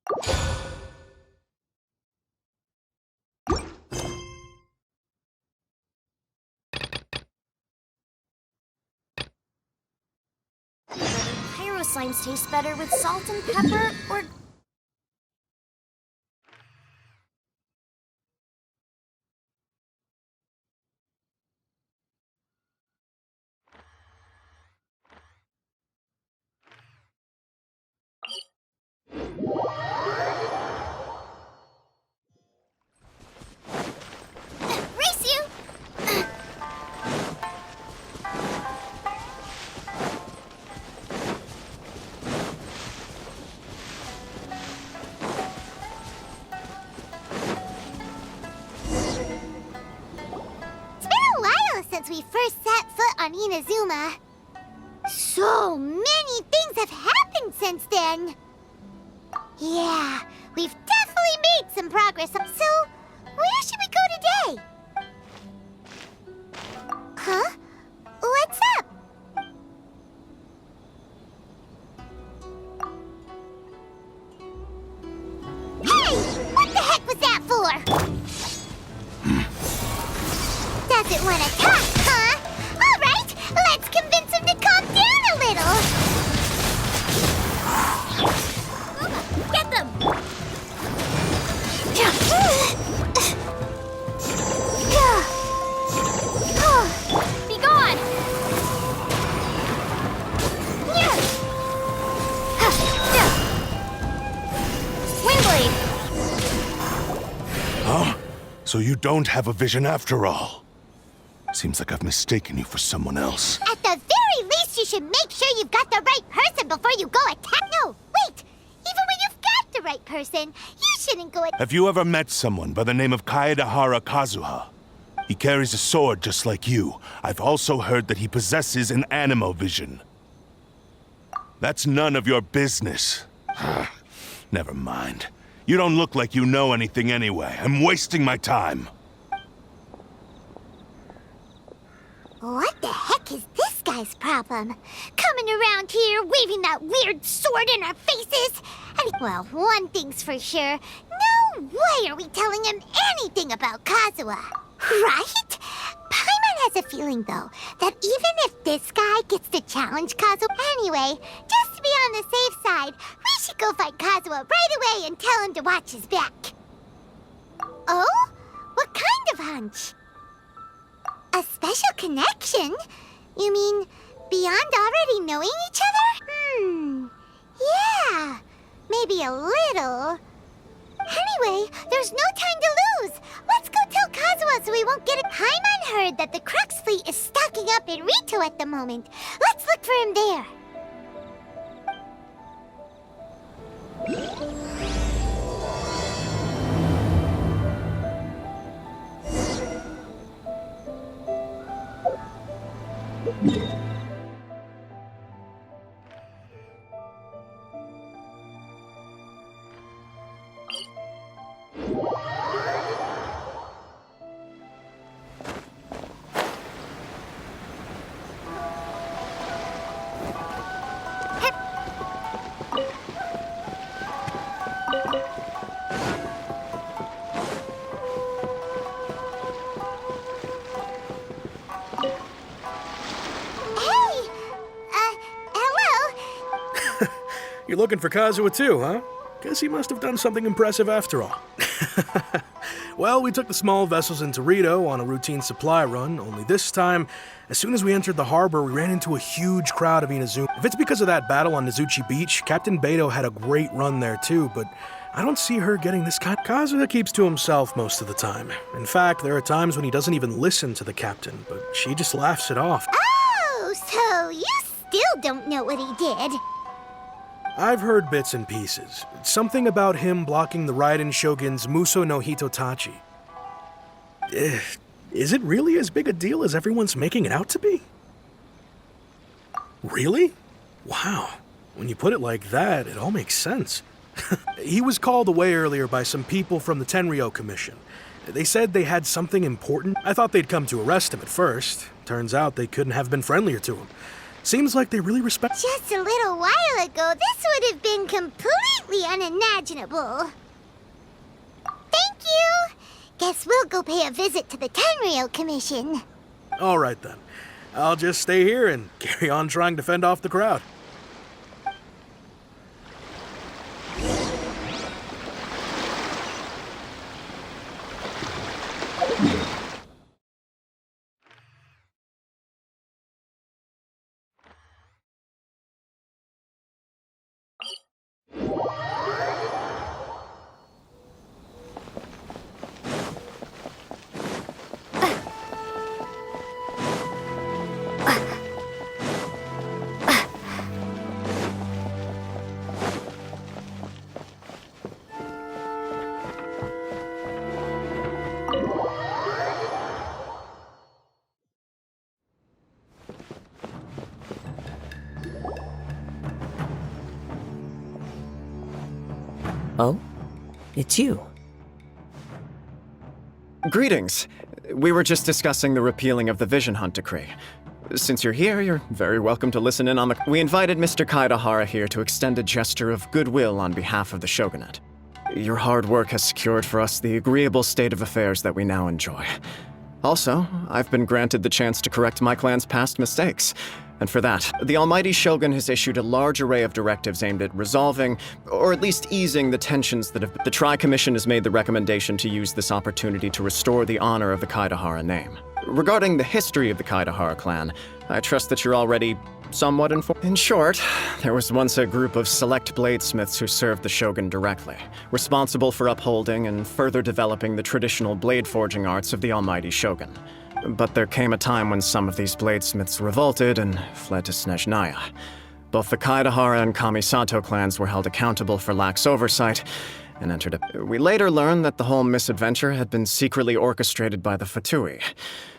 Pyro slimes taste better with salt and pepper, or... Race you! It's been a while since we first set foot on Inazuma. So many things have happened since then. Yeah, we've definitely made some progress. So, where should we go today? Huh? What's up? Hey! What the heck was that for? Doesn't want to talk, huh? All right, let's convince him to calm down a little. Get them! Be gone! Windblade! Huh? So you don't have a vision after all? Seems like I've mistaken you for someone else. At the very least, you should make sure you've got the right person before you go attack. No, wait! Even when you've got the right person, you shouldn't go Have you ever met someone by the name of Kaedehara Kazuha? He carries a sword just like you. I've also heard that he possesses an animo vision. That's none of your business. Never mind. You don't look like you know anything anyway. I'm wasting my time. What the heck is this guy's problem? Coming around here, waving that weird sword in our faces. And well, one thing's for sure. No way are we telling him anything about Kazuha. Right? Paimon has a feeling, though, that even if this guy gets to challenge Kazuha anyway, just to be on the safe side, we should go fight Kazuha right away and tell him to watch his back. Oh? What kind of hunch? A special connection? You mean beyond already knowing each other? Yeah, maybe a little. Anyway, there's no time to lose. Let's go tell Kazuha so we won't get it. Paimon heard that the Crux fleet is stocking up in Rito at the moment. Let's look for him there. You're looking for Kazuha too, huh? Guess he must have done something impressive after all. Well, we took the small vessels into Rito on a routine supply run, only this time, as soon as we entered the harbor, we ran into a huge crowd of Inazuma. If it's because of that battle on Nezuchi Beach, Captain Beto had a great run there too, but I don't see her getting this kind. Kazuha keeps to himself most of the time. In fact, there are times when he doesn't even listen to the captain, but she just laughs it off. Oh, so you still don't know what he did. I've heard bits and pieces. Something about him blocking the Raiden Shogun's Muso no Hitotachi. Is it really as big a deal as everyone's making it out to be? Really? Wow. When you put it like that, it all makes sense. He was called away earlier by some people from the Tenryou Commission. They said they had something important. I thought they'd come to arrest him at first. Turns out they couldn't have been friendlier to him. Seems like they really respect— Just a little while ago, this would have been completely unimaginable. Thank you! Guess we'll go pay a visit to the Tenryou Commission. All right then. I'll just stay here and carry on trying to fend off the crowd. Oh? It's you. Greetings. We were just discussing the repealing of the Vision Hunt decree. Since you're here, you're very welcome to listen in on the— We invited Mr. Kaedehara here to extend a gesture of goodwill on behalf of the shogunate. Your hard work has secured for us the agreeable state of affairs that we now enjoy. Also, I've been granted the chance to correct my clan's past mistakes. And for that, the Almighty Shogun has issued a large array of directives aimed at resolving, or at least easing, the tensions that have— The Tri-Commission has made the recommendation to use this opportunity to restore the honor of the Kaedehara name. Regarding the history of the Kaedehara clan, I trust that you're already somewhat informed. In short, there was once a group of select bladesmiths who served the shogun directly, responsible for upholding and further developing the traditional blade forging arts of the Almighty Shogun. But there came a time when some of these bladesmiths revolted and fled to Snezhnaya. Both the Kaedehara and Kamisato clans were held accountable for lax oversight and entered a— We later learned that the whole misadventure had been secretly orchestrated by the Fatui.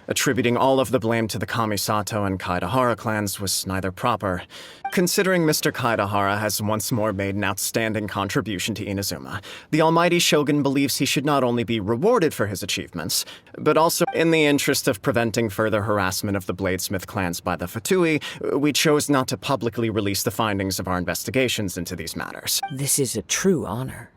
Attributing all of the blame to the Kamisato and Kaedehara clans was neither proper, considering Mr. Kaedehara has once more made an outstanding contribution to Inazuma. The Almighty Shogun believes he should not only be rewarded for his achievements, but also, in the interest of preventing further harassment of the bladesmith clans by the Fatui, we chose not to publicly release the findings of our investigations into these matters. This is a true honor.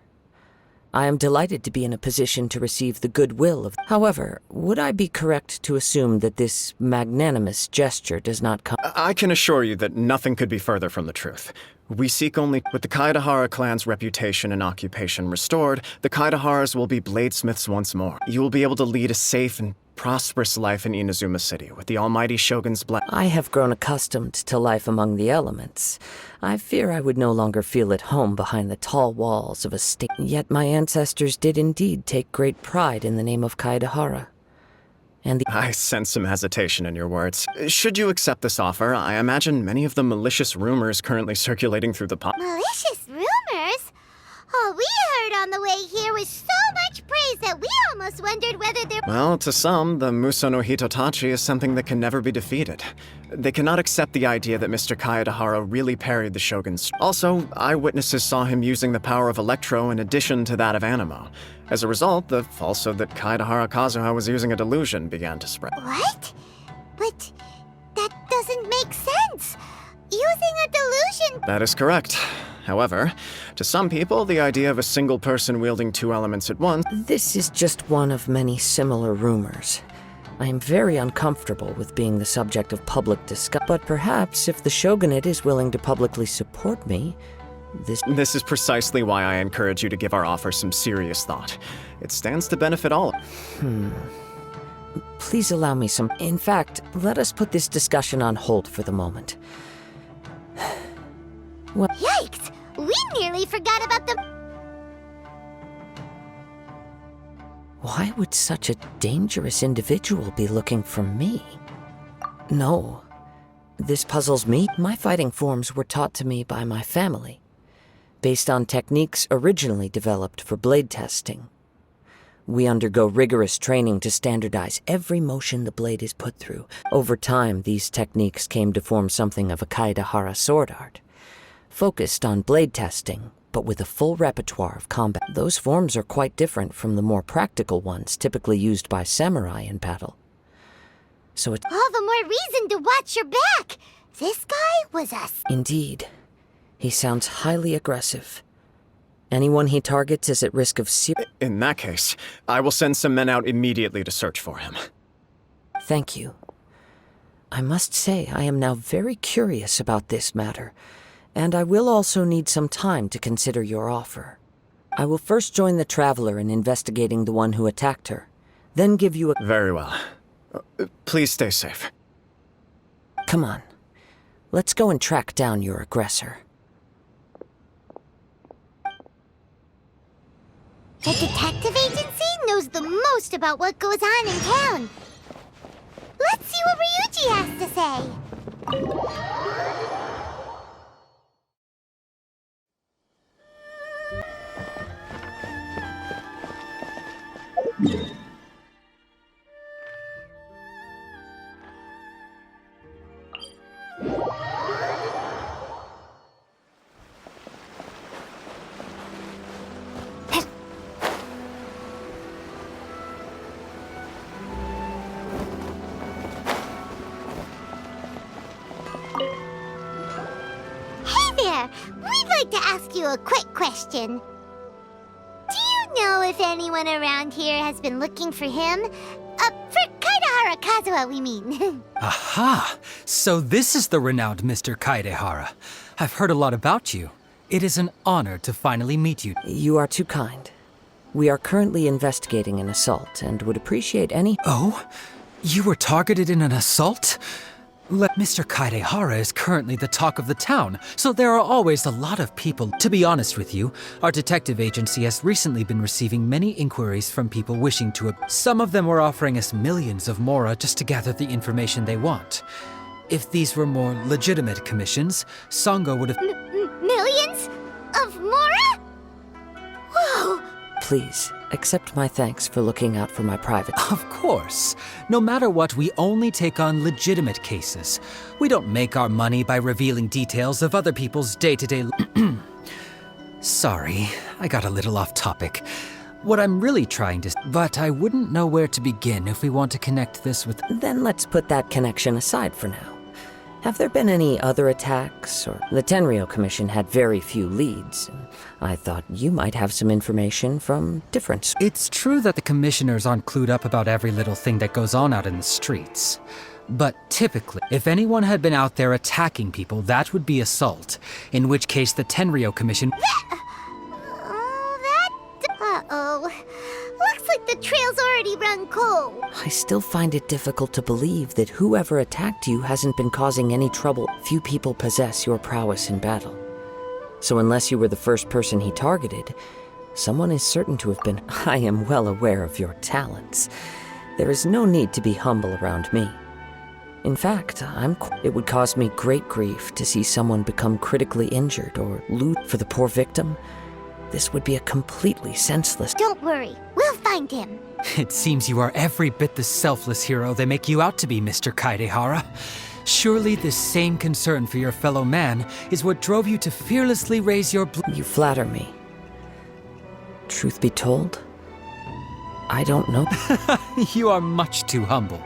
I am delighted to be in a position to receive the goodwill of— However, would I be correct to assume that this magnanimous gesture does not come— I can assure you that nothing could be further from the truth. We seek only— With the Kaedehara clan's reputation and occupation restored, the Kaedeharas will be bladesmiths once more. You will be able to lead a safe and prosperous life in Inazuma City, with the Almighty Shogun's I have grown accustomed to life among the elements. I fear I would no longer feel at home behind the tall walls of a state. Yet my ancestors did indeed take great pride in the name of Kaedehara. And I sense some hesitation in your words. Should you accept this offer, I imagine many of the malicious rumors currently circulating through the Malicious rumors? All we heard on the way here was so much praise that we almost wondered whether there— Well, to some, the Muso no Hitotachi is something that can never be defeated. They cannot accept the idea that Mr. Kaedehara really parried the shogun's— Also, eyewitnesses saw him using the power of Electro in addition to that of Animo. As a result, the falsehood that Kaedehara Kazuha was using a delusion began to spread. What? But that doesn't make sense. Using a delusion— That is correct. However, to some people, the idea of a single person wielding two elements at once— This is just one of many similar rumors. I am very uncomfortable with being the subject of public discussion, but perhaps if the shogunate is willing to publicly support me, This is precisely why I encourage you to give our offer some serious thought. It stands to benefit all. Please allow me some— In fact, let us put this discussion on hold for the moment. Well, Yikes! We nearly forgot about the— why would such a dangerous individual be looking for me? No. This puzzles me. My fighting forms were taught to me by my family, based on techniques originally developed for blade testing. We undergo rigorous training to standardize every motion the blade is put through. Over time, these techniques came to form something of a Kaedehara sword art, focused on blade testing, but with a full repertoire of combat. Those forms are quite different from the more practical ones typically used by samurai in battle. So All the more reason to watch your back! This guy was a... Indeed. He sounds highly aggressive. Anyone he targets is at risk of In that case, I will send some men out immediately to search for him. Thank you. I must say I am now very curious about this matter, and I will also need some time to consider your offer. I will first join the Traveler in investigating the one who attacked her, then give you a... Very well. Please stay safe. Come on. Let's go and track down your aggressor. The detective agency knows the most about what goes on in town. Let's see what Ryuji has to say. We'd like to ask you a quick question. Do you know if anyone around here has been looking for him? For Kaedehara Kazuha, we mean. Aha! So this is the renowned Mr. Kaedehara. I've heard a lot about you. It is an honor to finally meet you. You are too kind. We are currently investigating an assault and would appreciate any... Oh? You were targeted in an assault? Mr. Kaedehara is currently the talk of the town, so there are always a lot of people. To be honest with you, our detective agency has recently been receiving many inquiries from people wishing to... Some of them were offering us millions of mora just to gather the information they want. If these were more legitimate commissions, Sango would have... Millions? Of mora? Whoa! Please, accept my thanks for looking out for my private... Of course. No matter what, we only take on legitimate cases. We don't make our money by revealing details of other people's day-to-day... Sorry, I got a little off topic. What I'm really trying to... But I wouldn't know where to begin if we want to connect this with... Then let's put that connection aside for now. Have there been any other attacks? Or the Tenryou Commission had very few leads. I thought you might have some information from different... It's true that the commissioners aren't clued up about every little thing that goes on out in the streets. But typically, if anyone had been out there attacking people, that would be assault. In which case the Tenryou Commission... Uh-oh. Looks like the trail's already run cold. I still find it difficult to believe that whoever attacked you hasn't been causing any trouble. Few people possess your prowess in battle. So unless you were the first person he targeted, someone is certain to have been... I am well aware of your talents. There is no need to be humble around me. In fact, it would cause me great grief to see someone become critically injured or loot for the poor victim. This would be a completely senseless... Don't worry, we'll find him. It seems you are every bit the selfless hero they make you out to be, Mr. Kaedehara. Surely this same concern for your fellow man is what drove you to fearlessly raise your... You flatter me. Truth be told, I don't know. You are much too humble.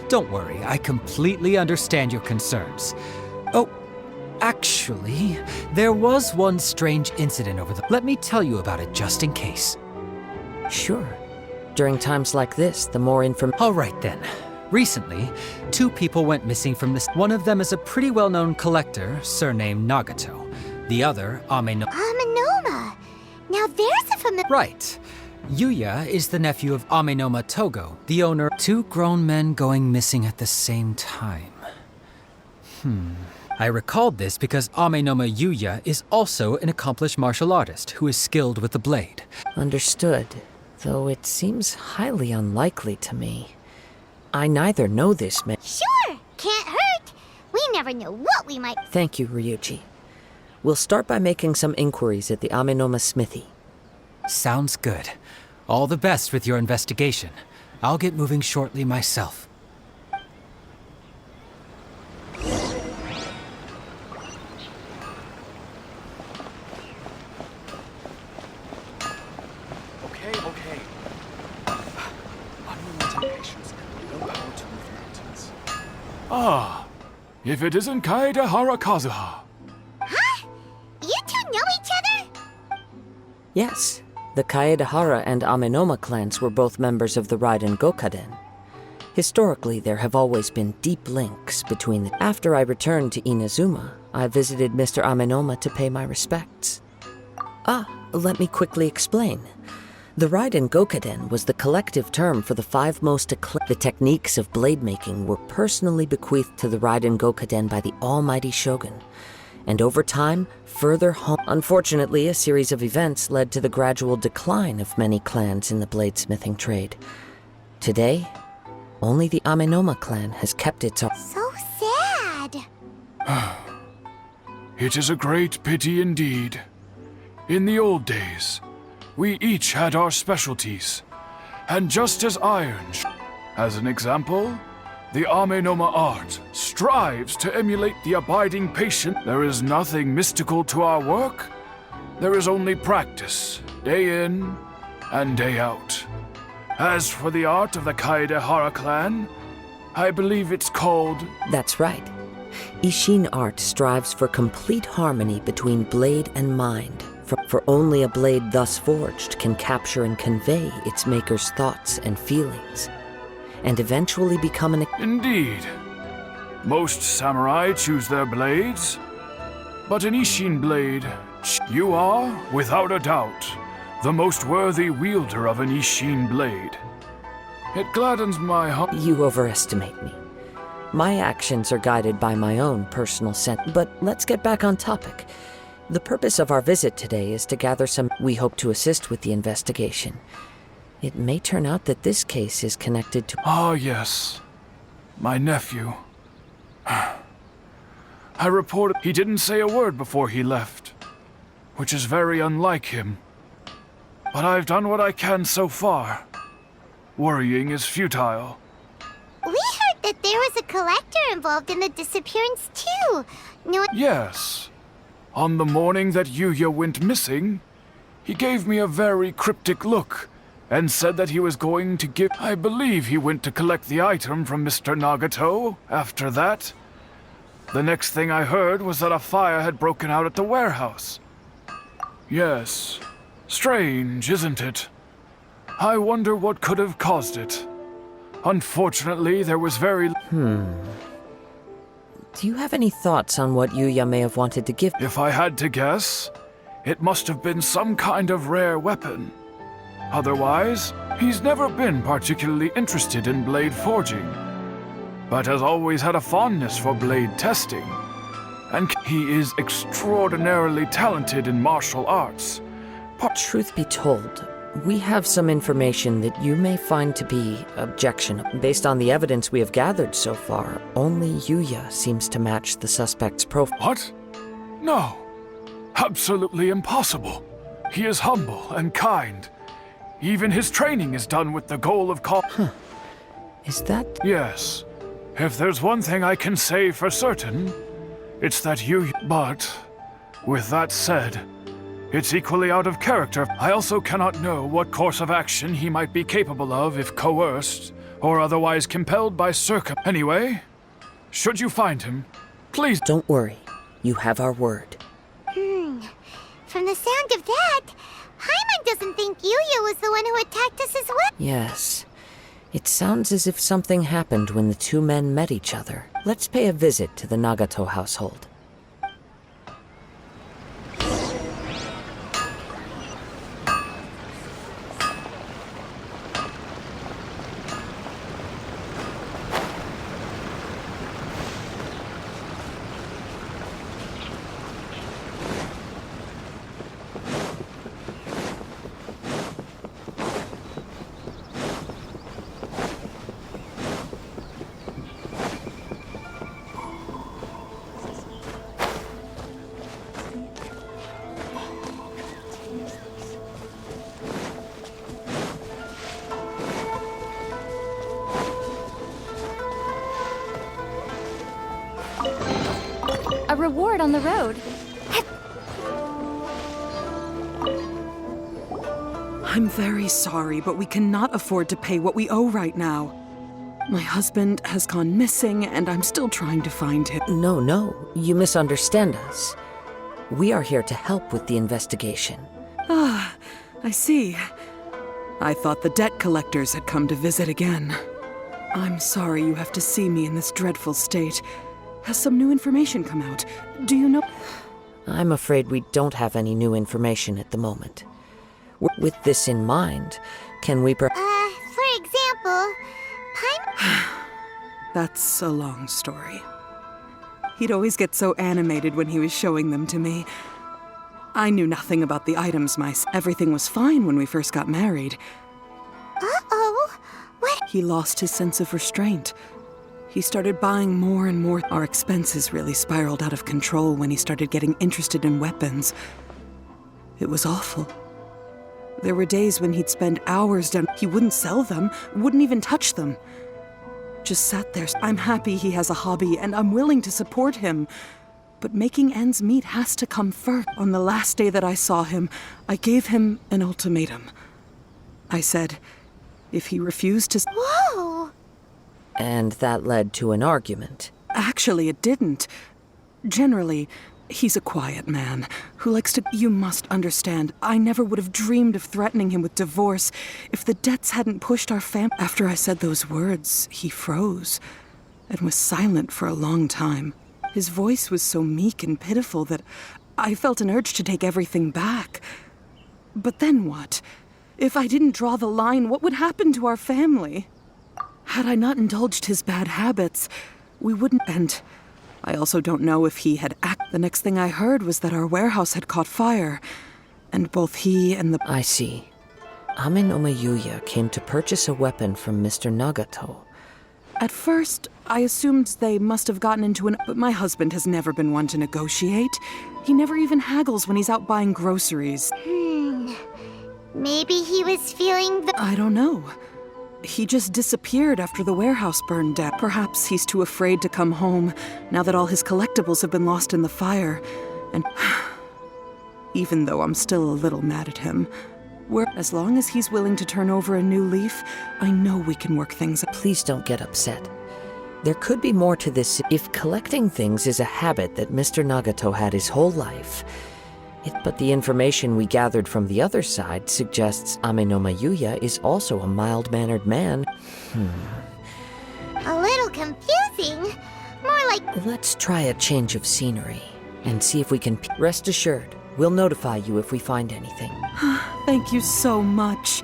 Don't worry, I completely understand your concerns. Oh, actually, there was one strange incident over the... Let me tell you about it just in case. Sure. During times like this, the more information... All right then. Recently, 2 people went missing from this. One of them is a pretty well-known collector, surnamed Nagato. The other, Amenoma. Now there's a familiar... Right. Yuya is the nephew of Amenoma Togo, the owner. 2 grown men going missing at the same time. I recalled this because Amenoma Yuya is also an accomplished martial artist who is skilled with the blade. Understood, though it seems highly unlikely to me. I neither know this man... Sure, can't hurt. We never know what we might... Thank you, Ryuji. We'll start by making some inquiries at the Amenoma smithy. Sounds good. All the best with your investigation. I'll get moving shortly myself. Okay. Unlimited patience and willpower to move mountains. Ah, if it isn't Kaedehara Kazuha. Huh? You two know each other? Yes, the Kaedehara and Amenoma clans were both members of the Raiden Gokaden. Historically, there have always been deep links between the... After I returned to Inazuma, I visited Mr. Amenoma to pay my respects. Let me quickly explain. The Raiden Gokaden was the collective term for the 5 most acclaimed. The techniques of blade making were personally bequeathed to the Raiden Gokaden by the almighty Shogun, and over time, Unfortunately, a series of events led to the gradual decline of many clans in the bladesmithing trade. Today, only the Amenoma clan has kept its... So sad. It is a great pity indeed. In the old days, we each had our specialties, and just as iron, as an example, the Amenoma art strives to emulate the abiding patient. There is nothing mystical to our work. There is only practice, day in and day out. As for the art of the Kaedehara clan, I believe it's called... That's right. Ishin art strives for complete harmony between blade and mind. For only a blade thus forged can capture and convey its maker's thoughts and feelings, and eventually become an... Indeed. Most samurai choose their blades, but an Ishin blade, you are, without a doubt, the most worthy wielder of an Ishin blade. It gladdens my heart. You overestimate me. My actions are guided by my own personal sense. But let's get back on topic. The purpose of our visit today is to gather some... We hope to assist with the investigation. It may turn out that this case is connected to... Ah, yes. My nephew. I reported... He didn't say a word before he left, which is very unlike him. But I've done what I can so far. Worrying is futile. We heard that there was a collector involved in the disappearance too. No. Yes. On the morning that Yuya went missing, he gave me a very cryptic look and said that he was going to give... I believe he went to collect the item from Mr. Nagato after that. The next thing I heard was that a fire had broken out at the warehouse. Yes. Strange, isn't it? I wonder what could have caused it. Unfortunately, there was very... Do you have any thoughts on what Yuya may have wanted to give? If I had to guess, it must have been some kind of rare weapon. Otherwise, he's never been particularly interested in blade forging, but has always had a fondness for blade testing. And he is extraordinarily talented in martial arts. Truth be told, we have some information that you may find to be objectionable. Based on the evidence we have gathered so far, only Yuya seems to match the suspect's profile. What? No. Absolutely impossible. He is humble and kind. Even his training is done with the goal of Is that... Yes. If there's one thing I can say for certain, it's that Yuya... But, with that said, it's equally out of character. I also cannot know what course of action he might be capable of if coerced or otherwise compelled by Anyway, should you find him, please... Don't worry. You have our word. From the sound of that, Paimon doesn't think Yuya was the one who attacked us as well. Yes. It sounds as if something happened when the two men met each other. Let's pay a visit to the Nagato household. A reward on the road. I'm very sorry, but we cannot afford to pay what we owe right now. My husband has gone missing, and I'm still trying to find him. No, you misunderstand us. We are here to help with the investigation. Ah, I see. I thought the debt collectors had come to visit again. I'm sorry you have to see me in this dreadful state. Has some new information come out? Do you know? I'm afraid we don't have any new information at the moment. With this in mind, can we for example, That's a long story. He'd always get so animated when he was showing them to me. I knew nothing about the items myself. Everything was fine when we first got married. Uh-oh. What? He lost his sense of restraint. He started buying more and more. Our expenses really spiraled out of control when he started getting interested in weapons. It was awful. There were days when he'd spend hours down. He wouldn't sell them, wouldn't even touch them. Just sat there. I'm happy he has a hobby, and I'm willing to support him. But making ends meet has to come first. On the last day that I saw him, I gave him an ultimatum. I said, if he refused to... Whoa! And that led to an argument. Actually, it didn't. Generally, he's a quiet man who likes to... You must understand, I never would have dreamed of threatening him with divorce if the debts hadn't pushed our family... After I said those words, he froze and was silent for a long time. His voice was so meek and pitiful that I felt an urge to take everything back. But then what? If I didn't draw the line, what would happen to our family? Had I not indulged his bad habits, we wouldn't... And I also don't know if he had The next thing I heard was that our warehouse had caught fire, and both he and the... I see. Amenoma Yuya came to purchase a weapon from Mr. Nagato. At first, I assumed they must have gotten into an... But my husband has never been one to negotiate. He never even haggles when he's out buying groceries. Maybe he was feeling the... I don't know. He just disappeared after the warehouse burned down. Perhaps he's too afraid to come home now that all his collectibles have been lost in the fire. And even though I'm still a little mad at him, as long as he's willing to turn over a new leaf, I know we can work things out. Please don't get upset. There could be more to this. If collecting things is a habit that Mr. Nagato had his whole life, but the information we gathered from the other side suggests Amenoma Yuya is also a mild-mannered man. A little confusing. More like... Let's try a change of scenery and see if we can... Rest assured, we'll notify you if we find anything. Thank you so much.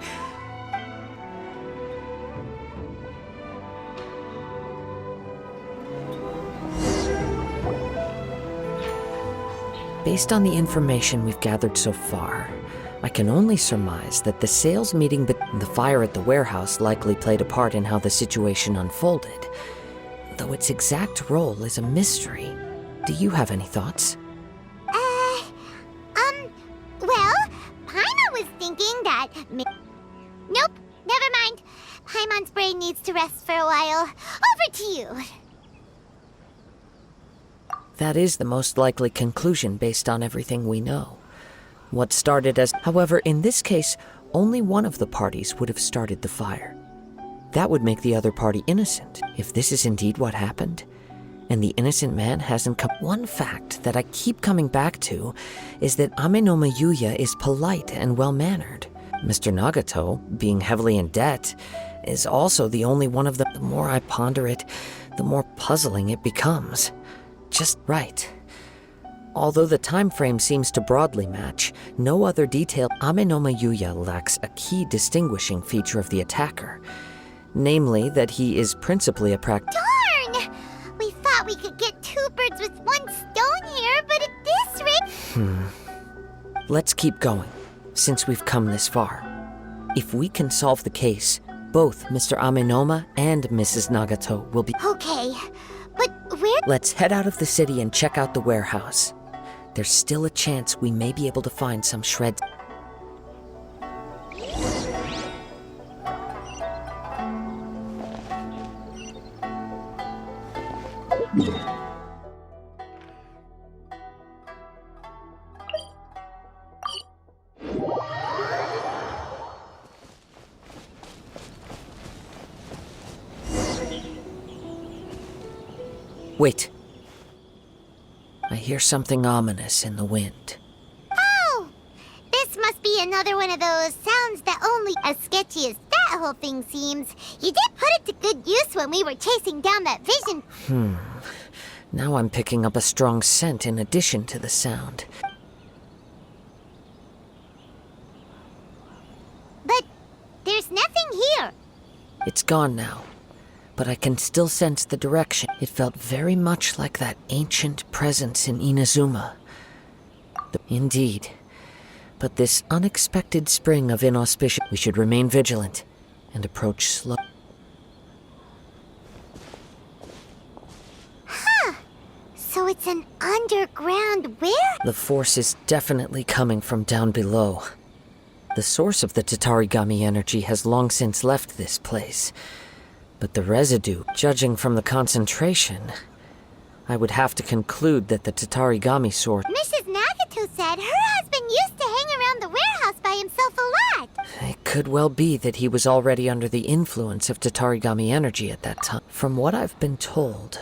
Based on the information we've gathered so far, I can only surmise that the sales meeting but the fire at the warehouse likely played a part in how the situation unfolded, though its exact role is a mystery. Do you have any thoughts? Well, Paimon was thinking that... Nope, never mind. Paimon's brain needs to rest for a while. Over to you. That is the most likely conclusion based on everything we know. What started as... However, in this case, only one of the parties would have started the fire. That would make the other party innocent, if this is indeed what happened. And the innocent man hasn't come... One fact that I keep coming back to is that Amenoma Yuya is polite and well-mannered. Mr. Nagato, being heavily in debt, is also the only one of them. The more I ponder it, the more puzzling it becomes. Just right. Although the time frame seems to broadly match, no other detail. Amenoma Yuya lacks a key distinguishing feature of the attacker, namely that he is principally a Darn! We thought we could get two birds with one stone here, but at this rate... Let's keep going, since we've come this far. If we can solve the case, both Mr. Amenoma and Mrs. Nagato will be... Okay, but where... Let's head out of the city and check out the warehouse. There's still a chance we may be able to find some shreds. Wait. I hear something ominous in the wind. Oh! This must be another one of those sounds that only, as sketchy as that whole thing seems, you did put it to good use when we were chasing down that vision. Now I'm picking up a strong scent in addition to the sound. But there's nothing here. It's gone now, but I can still sense the direction. It felt very much like that ancient presence in Inazuma. Indeed. But this unexpected spring of inauspicious... We should remain vigilant and approach slow. So it's an underground where? The force is definitely coming from down below. The source of the Tatarigami energy has long since left this place. But the residue, judging from the concentration, I would have to conclude that the Tatarigami source... Mrs. Nagato said her husband used to hang around the warehouse by himself a lot. It could well be that he was already under the influence of Tatarigami energy at that time. From what I've been told,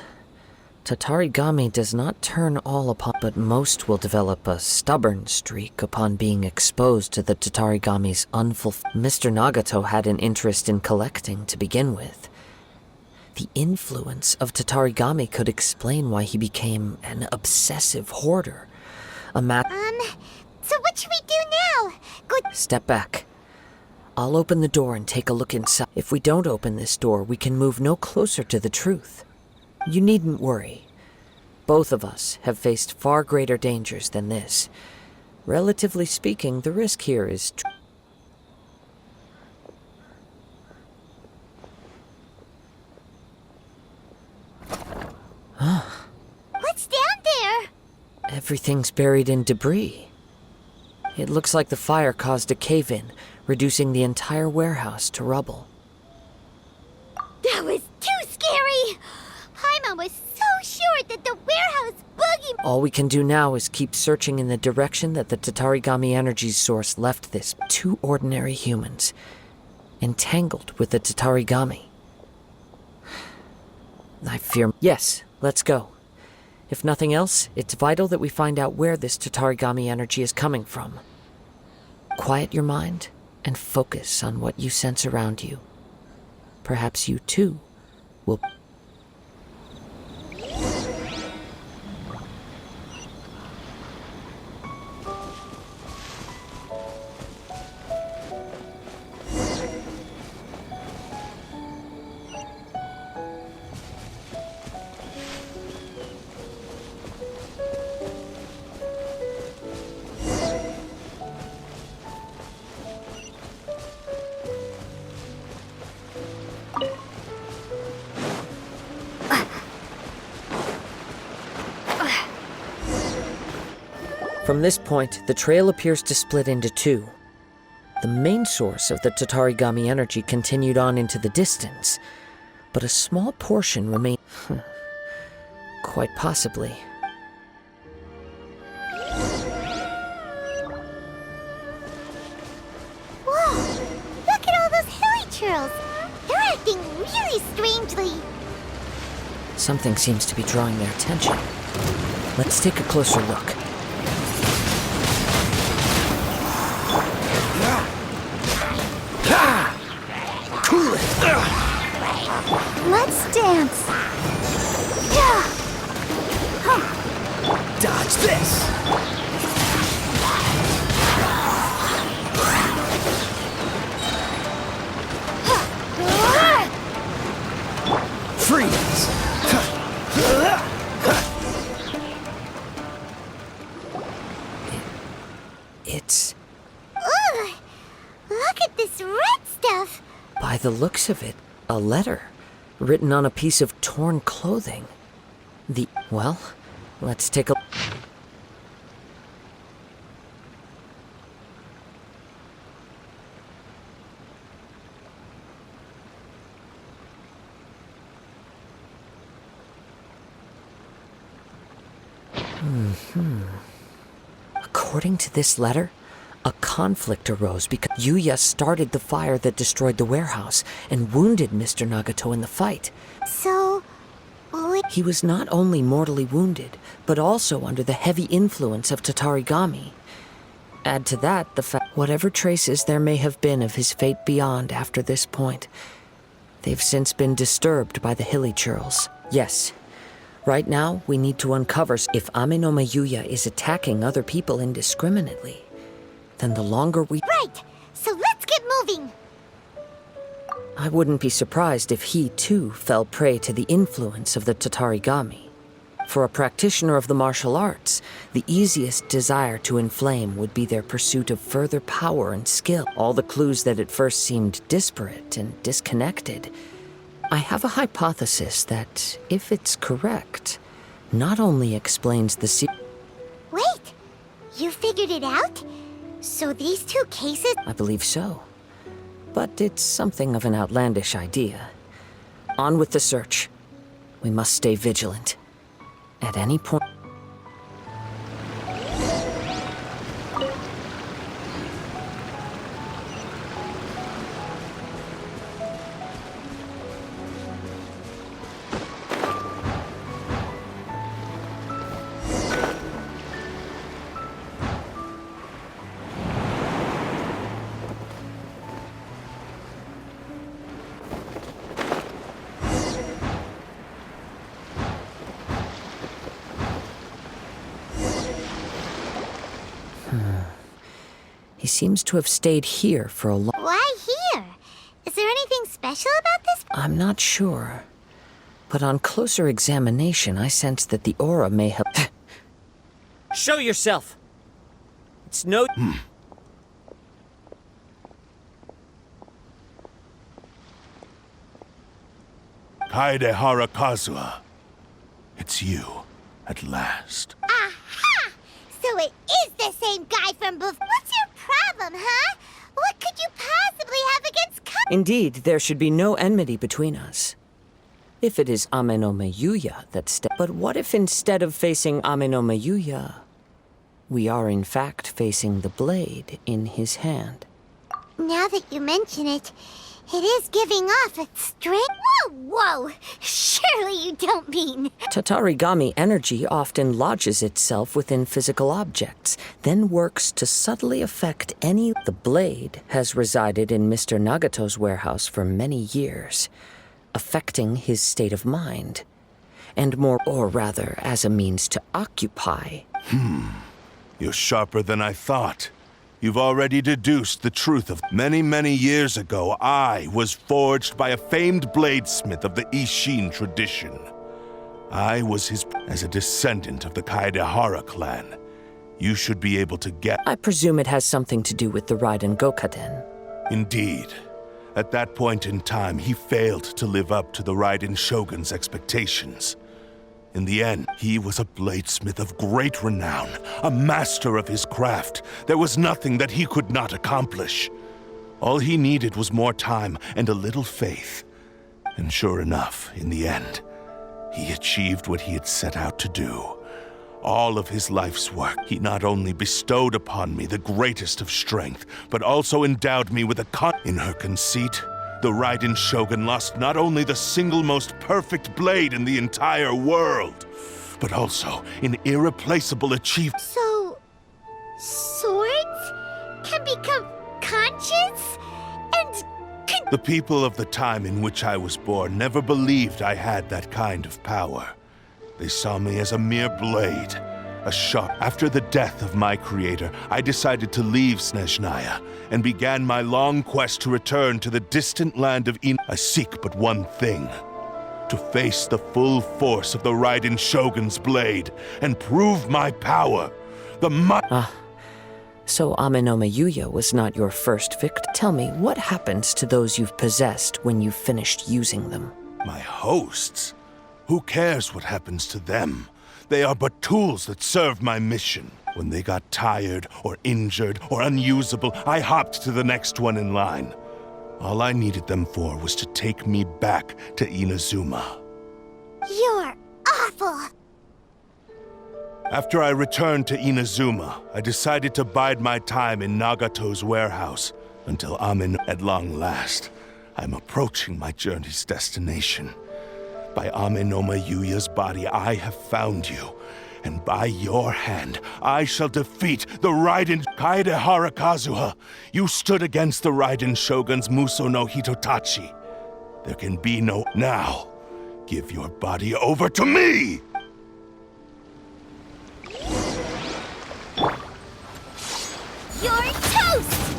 Tatarigami does not turn all upon, but most will develop a stubborn streak upon being exposed to the Tatarigami's unfulfilled... Mr. Nagato had an interest in collecting to begin with. The influence of Tatarigami could explain why he became an obsessive hoarder. So what should we do now? Good... Step back. I'll open the door and take a look inside. If we don't open this door, we can move no closer to the truth. You needn't worry. Both of us have faced far greater dangers than this. Relatively speaking, the risk here is... What's down there? Everything's buried in debris. It looks like the fire caused a cave-in, reducing the entire warehouse to rubble. That was too scary! Paimon was so sure that the warehouse boogie... All we can do now is keep searching in the direction that the Tatarigami energy source left this. Two ordinary humans, entangled with the Tatarigami. I fear... Yes, let's go. If nothing else, it's vital that we find out where this Tatarigami energy is coming from. Quiet your mind and focus on what you sense around you. Perhaps you too will... From this point, the trail appears to split into two. The main source of the Tatarigami energy continued on into the distance, but a small portion remained... Quite possibly. Whoa! Look at all those hilly churls! They're acting really strangely. Something seems to be drawing their attention. Let's take a closer look. Let's dance. Dodge this! Freeze! It's... Ugh! Look at this red stuff! By the looks of it, a letter, written on a piece of torn clothing. Well, let's take a... According to this letter, a conflict arose because Yuya started the fire that destroyed the warehouse and wounded Mr. Nagato in the fight. So, He was not only mortally wounded, but also under the heavy influence of Tatarigami. Add to that the fact whatever traces there may have been of his fate beyond after this point, they've since been disturbed by the hilly churls. Yes, right now we need to uncover if Ame no Mayuya is attacking other people indiscriminately. Then the longer we... Right! So let's get moving! I wouldn't be surprised if he, too, fell prey to the influence of the Tatarigami. For a practitioner of the martial arts, the easiest desire to inflame would be their pursuit of further power and skill. All the clues that at first seemed disparate and disconnected. I have a hypothesis that, if it's correct, not only explains the Wait! You figured it out? So these two cases... I believe so. But it's something of an outlandish idea. On with the search. We must stay vigilant. At any point... He seems to have stayed here for a long... Why here? Is there anything special about this? I'm not sure. But on closer examination, I sense that the aura may have... Show yourself! It's no... Kaedehara Kazuha. It's you, at last. Aha! So it is the same guy from before. What's your problem, huh? What could you possibly have against Indeed, there should be no enmity between us. If it is Ame no Mayuya that But what if instead of facing Ame no Mayuya, we are in fact facing the blade in his hand? Now that you mention it, it is giving off its strength. Whoa! Surely you don't mean... Tatarigami energy often lodges itself within physical objects, then works to subtly affect any... The blade has resided in Mr. Nagato's warehouse for many years, affecting his state of mind, and more, or rather, as a means to occupy. You're sharper than I thought. You've already deduced the truth of... Many years ago, I was forged by a famed bladesmith of the Ishin tradition. I was his... As a descendant of the Kaedehara clan, you should be able to get... I presume it has something to do with the Raiden Gokaden. Indeed. At that point in time, he failed to live up to the Raiden Shogun's expectations. In the end, he was a bladesmith of great renown, a master of his craft. There was nothing that he could not accomplish. All he needed was more time and a little faith. And sure enough, in the end, he achieved what he had set out to do. All of his life's work, he not only bestowed upon me the greatest of strength, but also endowed me with In her conceit, the Raiden Shogun lost not only the single most perfect blade in the entire world, but also an irreplaceable achievement. So... swords can become conscious? And... The people of the time in which I was born never believed I had that kind of power. They saw me as a mere blade, a sharp. After the death of my creator, I decided to leave Snezhnaya and began my long quest to return to the distant land of I seek but one thing: to face the full force of the Raiden Shogun's blade and prove my power. So Ame no Mayuya was not your first victim. Tell me, what happens to those you've possessed when you've finished using them? My hosts? Who cares what happens to them? They are but tools that serve my mission. When they got tired, or injured, or unusable, I hopped to the next one in line. All I needed them for was to take me back to Inazuma. You're awful! After I returned to Inazuma, I decided to bide my time in Nagato's warehouse until Amin at long last. I'm approaching my journey's destination. By Amenoma Yuya's body, I have found you. And by your hand, I shall defeat the Raiden Kaedehara Kazuha. You stood against the Raiden Shogun's Muso no Hitotachi. There can be no... Now, give your body over to me! You're toast!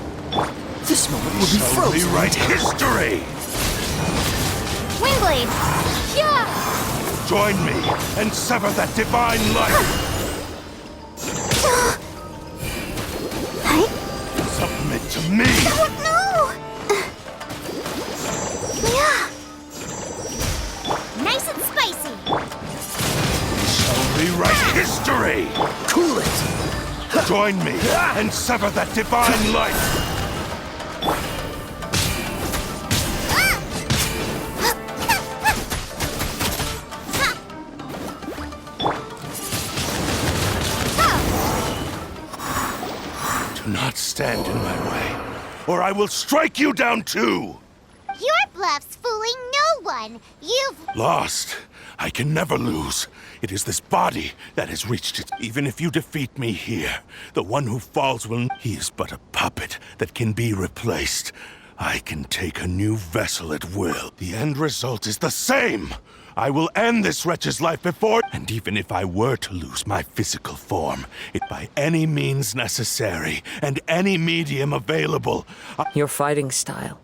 This moment will be Shall frozen. rewrite history! Windblade! Yeah! Join me and sever that divine light! Submit to me! No! Yeah! Nice and spicy! Shall rewrite history! Cool it. Join me and sever that divine light! Do not stand in my way, or I will strike you down too! Your bluff's fooling no one! You've... Lost. I can never lose. It is this body that has reached it. Even if you defeat me here, the one who falls will... He is but a puppet that can be replaced. I can take a new vessel at will. The end result is the same! I will end this wretch's life before... And even if I were to lose my physical form, it by any means necessary, and any medium available... Your fighting style.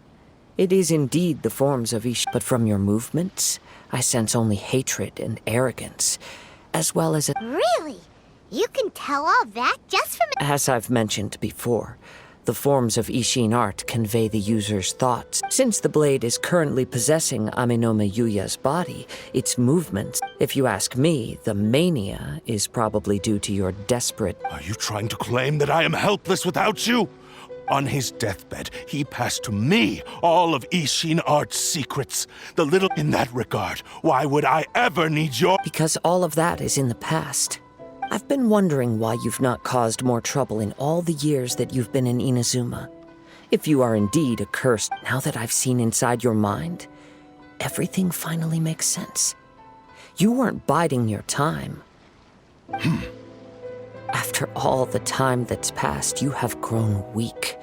It is indeed the forms of Ish, but from your movements, I sense only hatred and arrogance, as well as a... Really? You can tell all that just from... As I've mentioned before, the forms of Ishin art convey the user's thoughts. Since the blade is currently possessing Amenoma Yuya's body, its movements, if you ask me, the mania is probably due to your desperate... Are you trying to claim that I am helpless without you? On his deathbed, he passed to me all of Ishin Art's secrets. The little... In that regard, why would I ever need your... Because all of that is in the past. I've been wondering why you've not caused more trouble in all the years that you've been in Inazuma. If you are indeed accursed, now that I've seen inside your mind, everything finally makes sense. You weren't biding your time. After all the time that's passed, you have grown weak.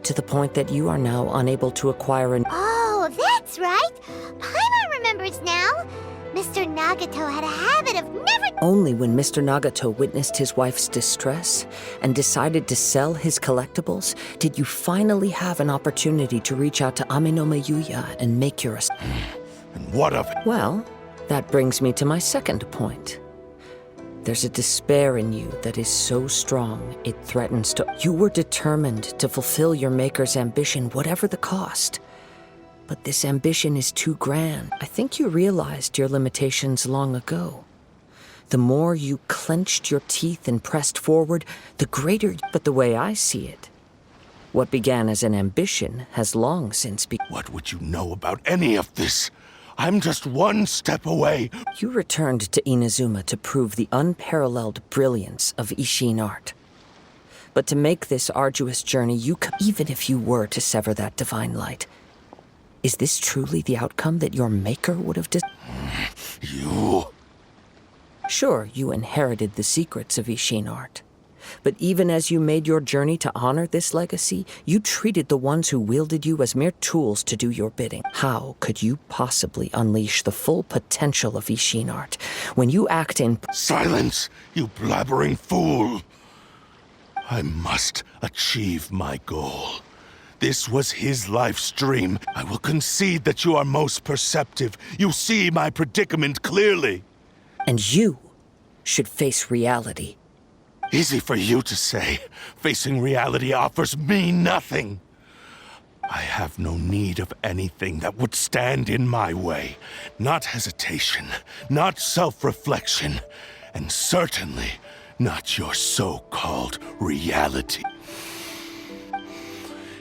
To the point that you are now unable to acquire an... Oh, that's right! Paimon remembers now! Mr. Nagato had a habit of never... Only when Mr. Nagato witnessed his wife's distress and decided to sell his collectibles did you finally have an opportunity to reach out to Amenoma Yuya and make your... And what of it? Well, that brings me to my second point. There's a despair in you that is so strong it threatens to... You were determined to fulfill your maker's ambition, whatever the cost. But this ambition is too grand. I think you realized your limitations long ago. The more you clenched your teeth and pressed forward, the greater... But the way I see it, what began as an ambition has long since What would you know about any of this? I'm just one step away. You returned to Inazuma to prove the unparalleled brilliance of Ishin art. But to make this arduous journey, even if you were to sever that divine light, is this truly the outcome that your maker would have You... Sure, you inherited the secrets of Ishin art. But even as you made your journey to honor this legacy, you treated the ones who wielded you as mere tools to do your bidding. How could you possibly unleash the full potential of Ishin art when you act in... Silence, you blabbering fool! I must achieve my goal. This was his life's dream. I will concede that you are most perceptive. You see my predicament clearly. And you should face reality. Easy for you to say. Facing reality offers me nothing. I have no need of anything that would stand in my way. Not hesitation, not self-reflection, and certainly not your so-called reality.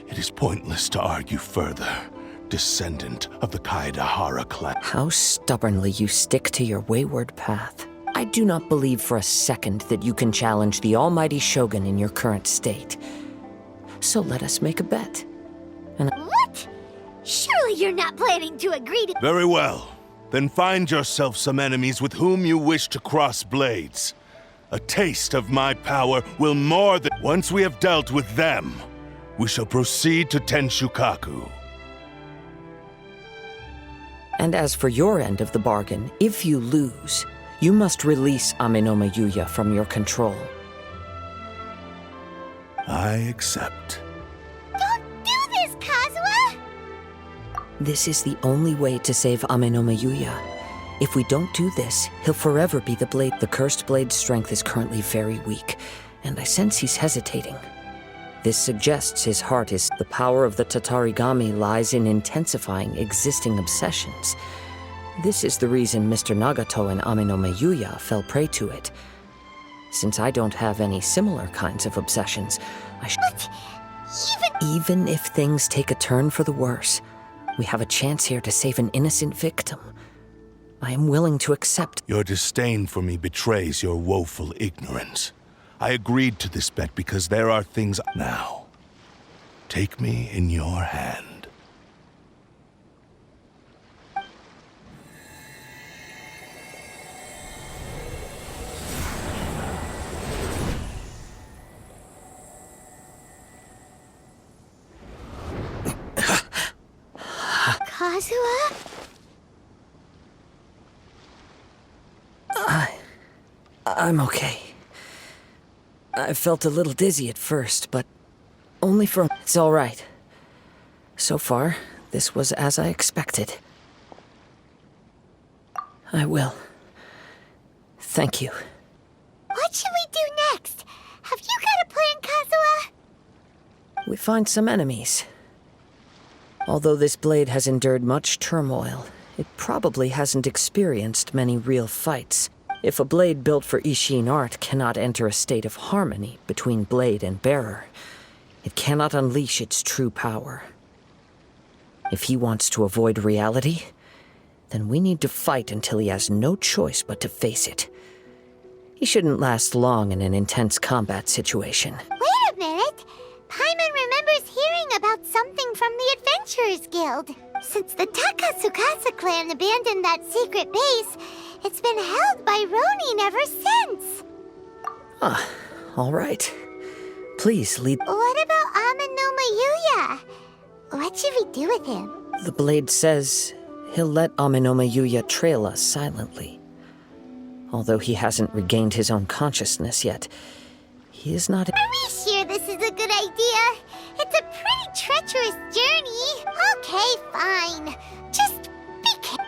It is pointless to argue further, descendant of the Kaedehara clan. How stubbornly you stick to your wayward path. I do not believe for a second that you can challenge the almighty Shogun in your current state. So let us make a bet. What? Surely you're not planning to agree to... Very well. Then find yourself some enemies with whom you wish to cross blades. A taste of my power will more than... Once we have dealt with them, we shall proceed to Tenshukaku. And as for your end of the bargain, if you lose, you must release Amenoma Yuya from your control. I accept. Don't do this, Kazuha! This is the only way to save Amenoma Yuya. If we don't do this, he'll forever be the blade. The cursed blade's strength is currently very weak, and I sense he's hesitating. This suggests his heart is... The power of the Tatarigami lies in intensifying existing obsessions. This is the reason Mr. Nagato and Amenoma Yuya fell prey to it. Since I don't have any similar kinds of obsessions, I should... But Even if things take a turn for the worse, we have a chance here to save an innocent victim. I am willing to accept... Your disdain for me betrays your woeful ignorance. I agreed to this bet because there are things... Now, take me in your hand. Kazuha? I'm okay. I felt a little dizzy at first, but only for... It's all right. So far, this was as I expected. I will. Thank you. What should we do next? Have you got a plan, Kazuha? We find some enemies. Although this blade has endured much turmoil, it probably hasn't experienced many real fights. If a blade built for Ishin art cannot enter a state of harmony between blade and bearer, it cannot unleash its true power. If he wants to avoid reality, then we need to fight until he has no choice but to face it. He shouldn't last long in an intense combat situation. Wait a minute! Paimon remembers hearing about something from the Adventurers Guild. Since the Takatsukasa clan abandoned that secret base, it's been held by Ronin ever since. All right. Please lead... What about Amenoma Yuya? What should we do with him? The blade says he'll let Amenoma Yuya trail us silently. Although he hasn't regained his own consciousness yet, he is not... Are we sure this is a good idea? It's a pretty treacherous journey. Okay, fine. Just be careful.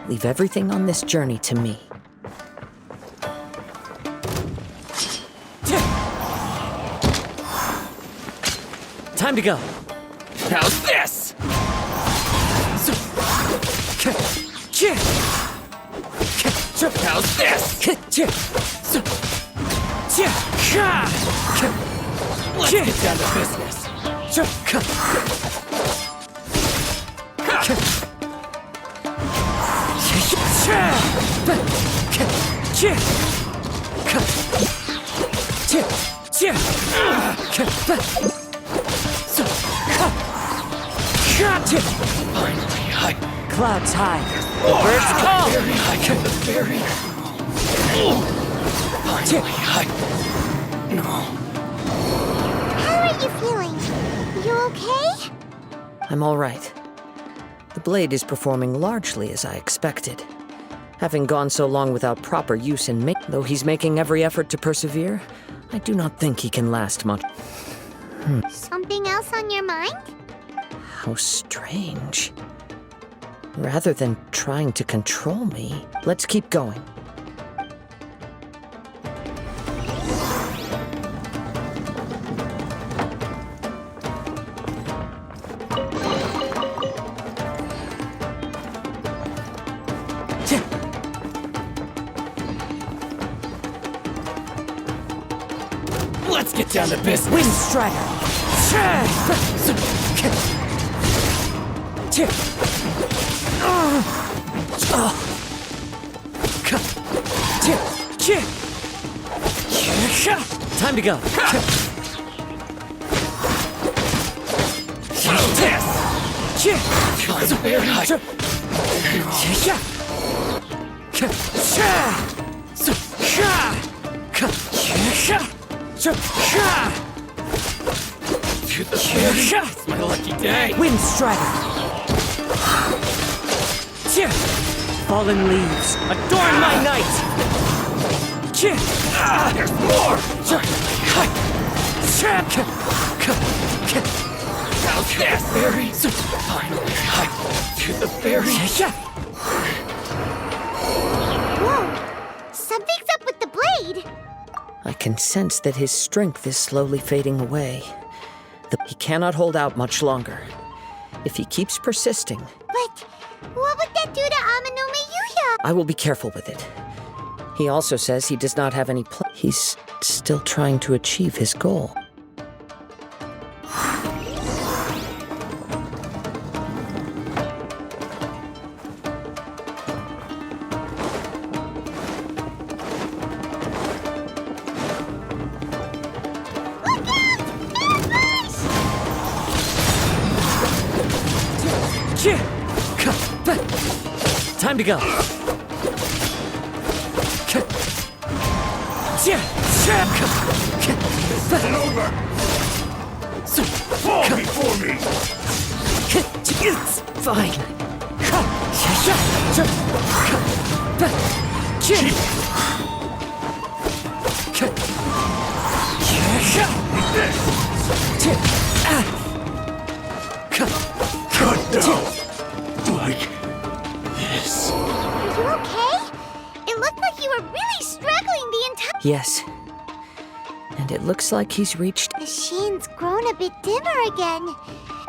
Leave everything on this journey to me. Time to go. How's this? How's this? Let's get down to business. Finally, Clouds high. the birds call. Very high. No. How are you feeling? You okay? I'm all right. The blade is performing largely as I expected. Having gone so long without proper use and though he's making every effort to persevere, I do not think he can last much. Something else on your mind? How strange. Rather than trying to control me, let's keep going. Let's get down to business. Wind Strider! Time to go. Very high. It's my lucky day. Wind Strider! Fallen leaves, adorn my night! There's more. How's this? Berry. Finally, to the berry. Whoa! Something's up with the blade! I can sense that his strength is slowly fading away. He cannot hold out much longer. If he keeps persisting, But what would that do to Amanome Yuya? I will be careful with it. He also says he does not have any He's still trying to achieve his goal. Time to go. Over! Fall before me! It's fine. Cut down! Like this. Are you okay? It looked like you were really struggling the entire— Yes. And it looks like he's reached. The sheen's grown a bit dimmer again.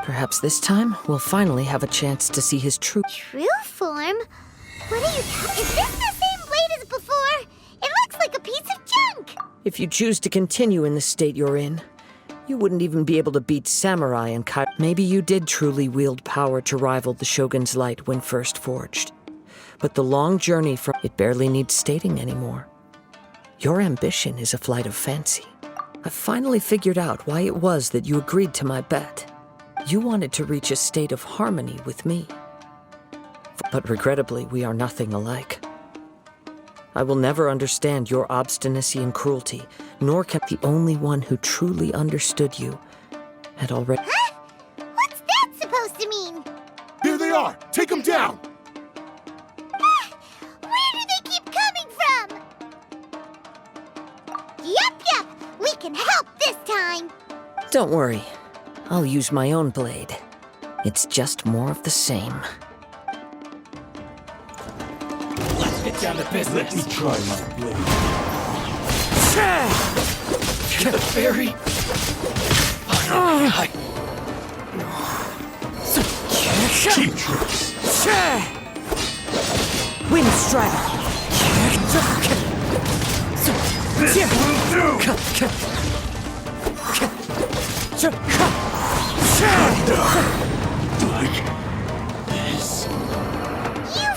Perhaps this time we'll finally have a chance to see his true. True form? What are you Is this the same blade as before? It looks like a piece of junk! If you choose to continue in the state you're in, you wouldn't even be able to beat Samurai and Kai. Maybe you did truly wield power to rival the Shogun's light when first forged. But the long journey from it barely needs stating anymore. Your ambition is a flight of fancy. I've finally figured out why it was that you agreed to my bet. You wanted to reach a state of harmony with me. But regrettably, we are nothing alike. I will never understand your obstinacy and cruelty, nor can the only one who truly understood you had already— Huh? What's that supposed to mean? There they are! Take them down! Where do they keep coming from? Yup, we can help this time. Don't worry. I'll use my own blade. It's just more of the same. Let's get down to business. Let me try my blade. To the berry. Finally, Cheap tricks. Wind Strider! You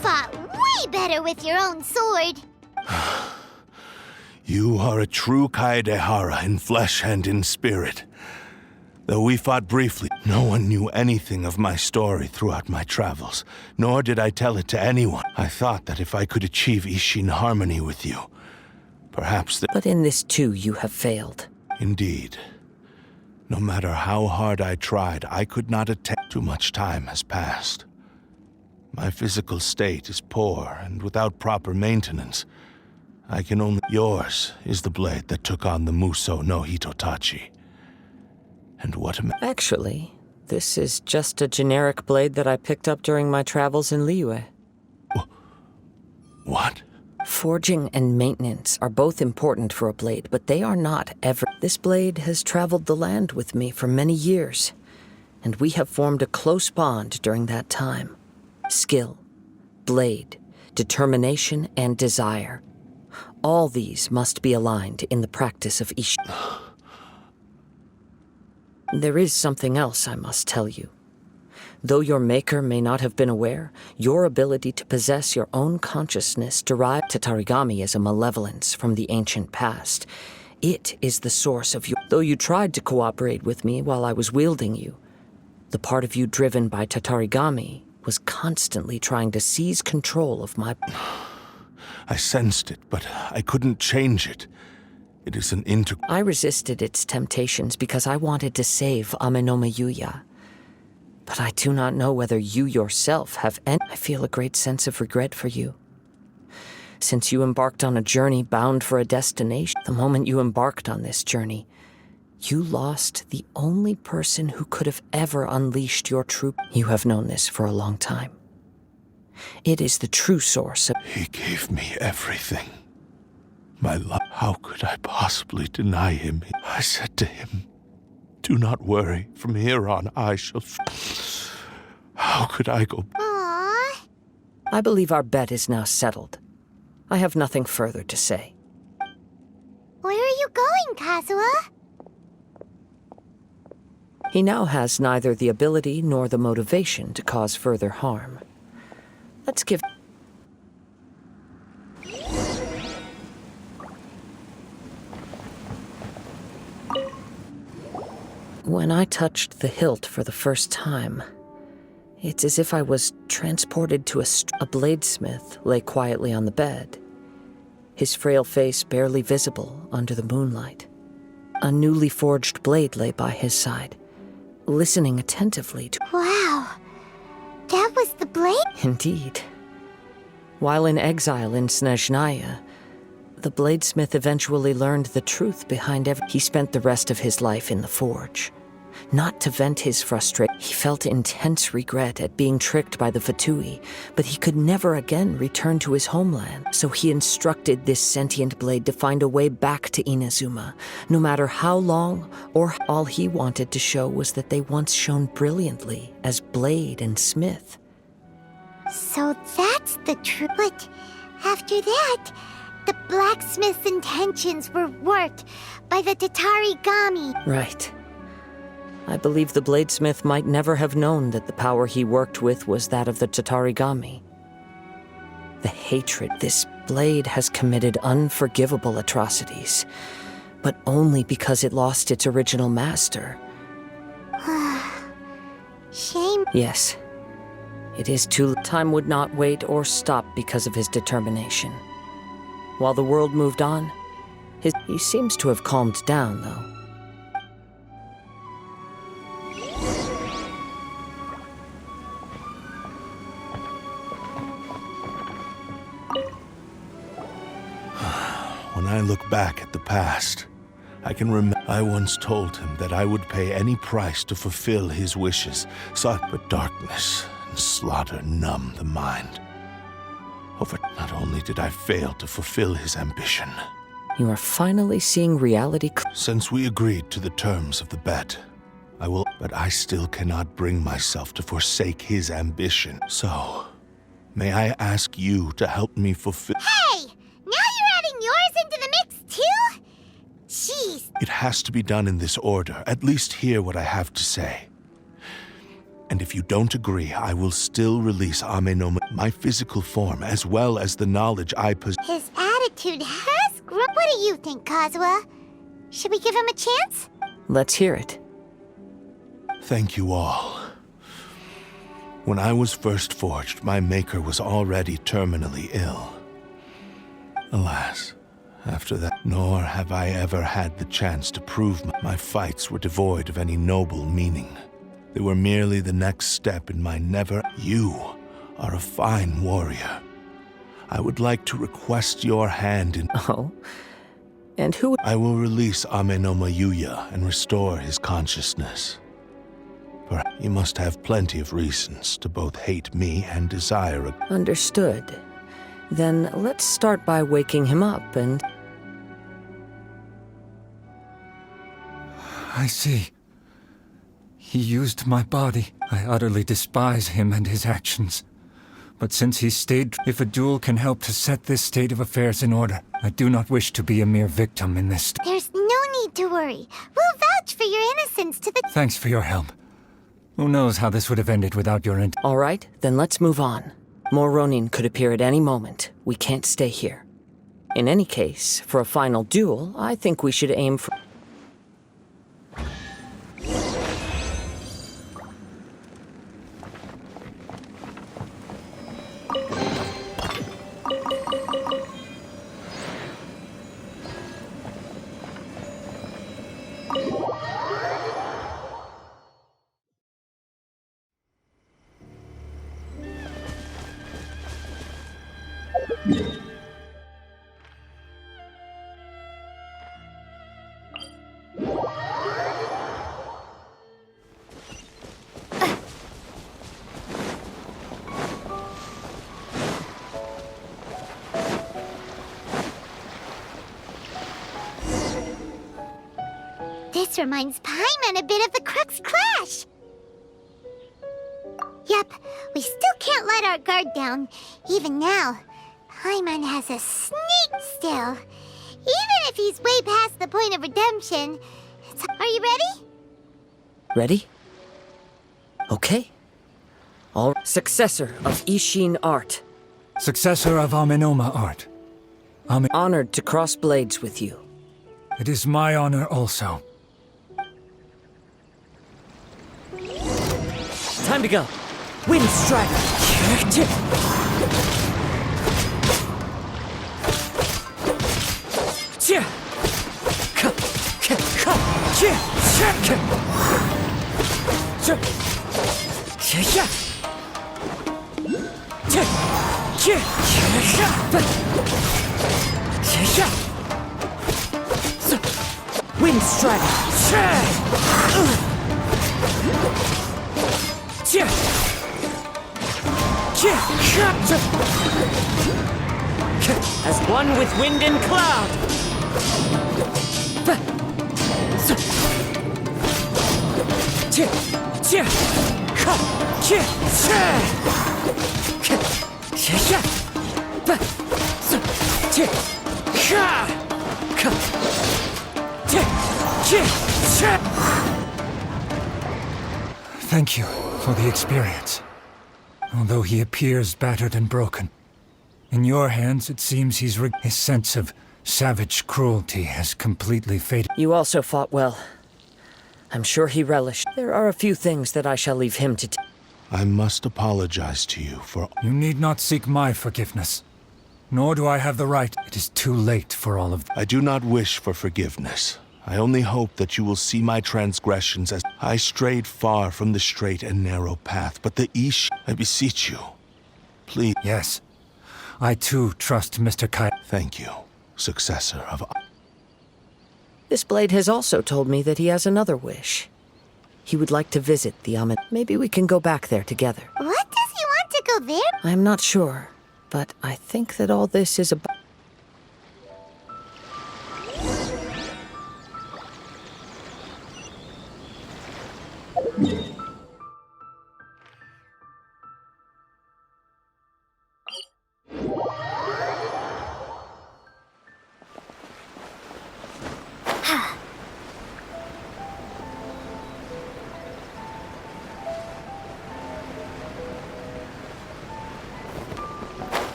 fought way better with your own sword. You are a true Kaedehara in flesh and in spirit. Though we fought briefly, no one knew anything of my story throughout my travels, nor did I tell it to anyone. I thought that if I could achieve Ishin harmony with you, perhaps But in this too, you have failed. Indeed. No matter how hard I tried, I could not attain. Too much time has passed. My physical state is poor, and without proper maintenance, I can only... Yours is the blade that took on the Muso no Hitotachi. And what am I... Actually, this is just a generic blade that I picked up during my travels in Liyue. What? Forging and maintenance are both important for a blade, but they are not ever. This blade has traveled the land with me for many years, and we have formed a close bond during that time. Skill, blade, determination, and desire. All these must be aligned in the practice of Ishi. There is something else I must tell you. Though your maker may not have been aware, your ability to possess your own consciousness derived Tatarigami as a malevolence from the ancient past. It is the source of your... Though you tried to cooperate with me while I was wielding you, the part of you driven by Tatarigami was constantly trying to seize control of my... I sensed it, but I couldn't change it. It is an I resisted its temptations because I wanted to save Amenoma Yuya. But I do not know whether you yourself have any... I feel a great sense of regret for you. Since you embarked on a journey bound for a destination, the moment you embarked on this journey, you lost the only person who could have ever unleashed your true... You have known this for a long time. It is the true source of... He gave me everything. My love. How could I possibly deny him? I said to him, "Do not worry. From here on, I shall..." How could I go... Aww. I believe our bet is now settled. I have nothing further to say. Where are you going, Kazuha? He now has neither the ability nor the motivation to cause further harm. Let's give... When I touched the hilt for the first time, it's as if I was transported to a bladesmith lay quietly on the bed, his frail face barely visible under the moonlight. A newly forged blade lay by his side, listening attentively to... Wow. That was the blade? Indeed. While in exile in Snezhnaya, the bladesmith eventually learned the truth behind He spent the rest of his life in the forge. Not to vent his frustration, he felt intense regret at being tricked by the Fatui, but he could never again return to his homeland. So he instructed this sentient blade to find a way back to Inazuma, no matter how long or all he wanted to show was that they once shone brilliantly as blade and smith. So that's the truth. But after that, the blacksmith's intentions were warped by the Tatarigami. Right. I believe the bladesmith might never have known that the power he worked with was that of the Tatarigami. The hatred, this blade has committed unforgivable atrocities, but only because it lost its original master. Shame. Yes. It is too... Time would not wait or stop because of his determination. While the world moved on, he seems to have calmed down, though. When I look back at the past, I can remember I once told him that I would pay any price to fulfill his wishes, but darkness and slaughter numb the mind. Not only did I fail to fulfill his ambition... You are finally seeing reality... Since we agreed to the terms of the bet, I will... But I still cannot bring myself to forsake his ambition. So, may I ask you to help me fulfill... Hey! Please! It has to be done in this order. At least hear what I have to say. And if you don't agree, I will still release Amenoma, my physical form, as well as the knowledge I possess. His attitude has grown. What do you think, Kazuha? Should we give him a chance? Let's hear it. Thank you all. When I was first forged, my maker was already terminally ill. Alas, after that, nor have I ever had the chance to prove my fights were devoid of any noble meaning. They were merely the next step in my never... You are a fine warrior. I would like to request your hand in... Oh? And who... I will release Amenoma Yuya and restore his consciousness. Perhaps you must have plenty of reasons to both hate me and desire a... Understood. Then let's start by waking him up and... I see. He used my body. I utterly despise him and his actions. But since he stayed, if a duel can help to set this state of affairs in order, I do not wish to be a mere victim in this. There's no need to worry. We'll vouch for your innocence to the... Thanks for your help. Who knows how this would have ended without your All right, then let's move on. More Ronin could appear at any moment. We can't stay here. In any case, for a final duel, I think we should aim for... This reminds Paimon a bit of the Crux Clash. Yep, we still can't let our guard down. Even now, Paimon has a sneak still. Even if he's way past the point of redemption. Are you ready? Ready? Okay. All successor of Ishin art. Successor of Amenoma art. Honored to cross blades with you. It is my honor also. Time to go. Wind Strider. Wind As one with wind and cloud. Thank you for the experience. Although he appears battered and broken, in your hands it seems his sense of savage cruelty has completely faded. You also fought well. I'm sure he relished. There are a few things that I shall leave him to do. I must apologize to you for... You need not seek my forgiveness. Nor do I have the right. It is too late for all of... I do not wish for forgiveness. I only hope that you will see my transgressions as... I strayed far from the straight and narrow path, but the Ish... I beseech you. Please... Yes. I too trust Mr. Kai. Thank you, successor of... This blade has also told me that he has another wish. He would like to visit the Amen. Maybe we can go back there together. What does he want to go there? I'm not sure, but I think that all this is about...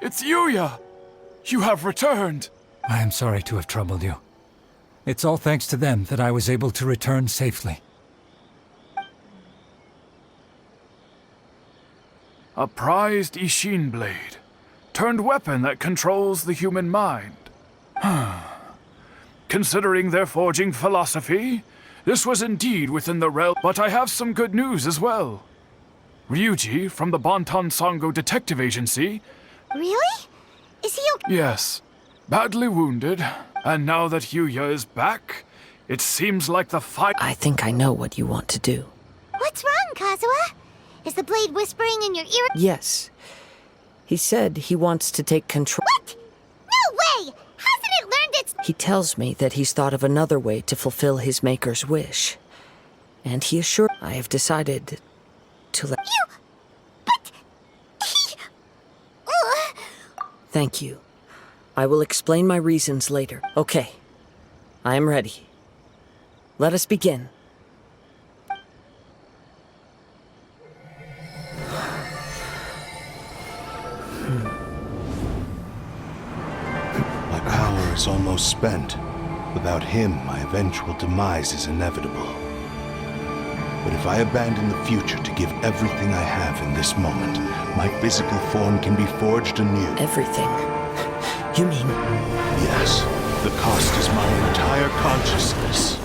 It's Yuya! You have returned! I am sorry to have troubled you. It's all thanks to them that I was able to return safely. A prized Ishin blade, turned weapon that controls the human mind. Considering their forging philosophy, this was indeed within the realm. But I have some good news as well. Ryuji from the Bonton Sango Detective Agency. Really? Is he okay? Yes, badly wounded. And now that Yuya is back, it seems like the fight. I think I know what you want to do. What's wrong, Kazuha? Is the blade whispering in your ear? Yes. He said he wants to take control. What? No way! Hasn't it learned its... He tells me that he's thought of another way to fulfill his maker's wish. And he assured I have decided to let... You... But... He... Ugh. Thank you. I will explain my reasons later. Okay. I am ready. Let us begin. My power is almost spent. Without him, my eventual demise is inevitable. But if I abandon the future to give everything I have in this moment, my physical form can be forged anew. Everything? You mean... Yes. The cost is my entire consciousness.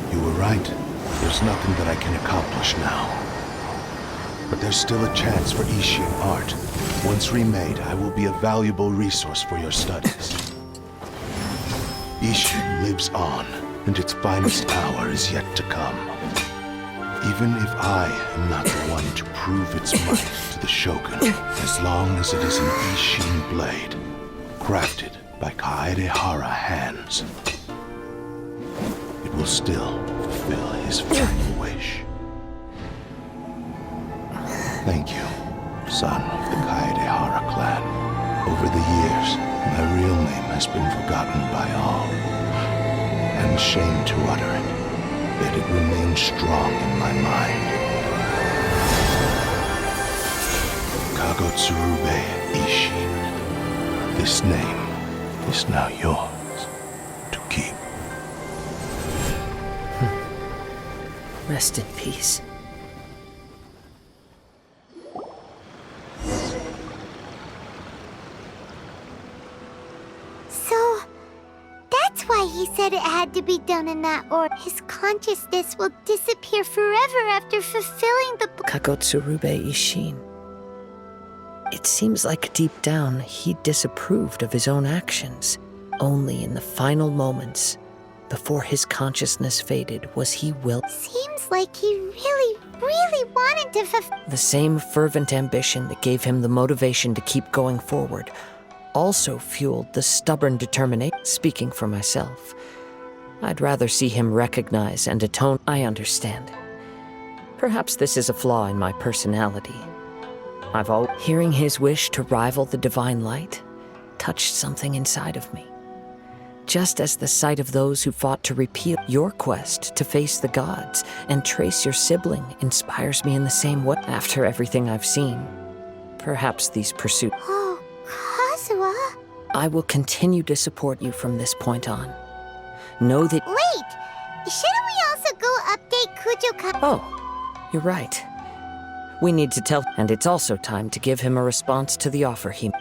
You were right. There's nothing that I can accomplish now. But there's still a chance for Ishin art. Once remade, I will be a valuable resource for your studies. Ishin lives on, and its finest hour is yet to come. Even if I am not the one to prove its might to the Shogun, as long as it is an Ishin blade, crafted by Kaedehara hands, it will still fulfill his final wish. Thank you, son of the Kaedehara clan. Over the years, my real name has been forgotten by all. I'm ashamed to utter it, yet it remains strong in my mind. Kagotsurube Ishin. This name is now yours to keep. Rest in peace. So, that's why he said it had to be done in that order. His consciousness will disappear forever after fulfilling the... Kagotsurube Ishin. It seems like deep down he disapproved of his own actions. Only in the final moments, before his consciousness faded, was he Seems like he really, really wanted to fulfill... The same fervent ambition that gave him the motivation to keep going forward also fueled the stubborn determination. Speaking for myself, I'd rather see him recognize and atone. I understand. Perhaps this is a flaw in my personality. Hearing his wish to rival the divine light touched something inside of me. Just as the sight of those who fought to repeal your quest to face the gods and trace your sibling inspires me in the same way. After everything I've seen, perhaps these pursuits... Oh, Kazuha? I will continue to support you from this point on. Know that... Wait! Shouldn't we also go update Kujo-kan? Oh, you're right. We need to tell... And it's also time to give him a response to the offer he...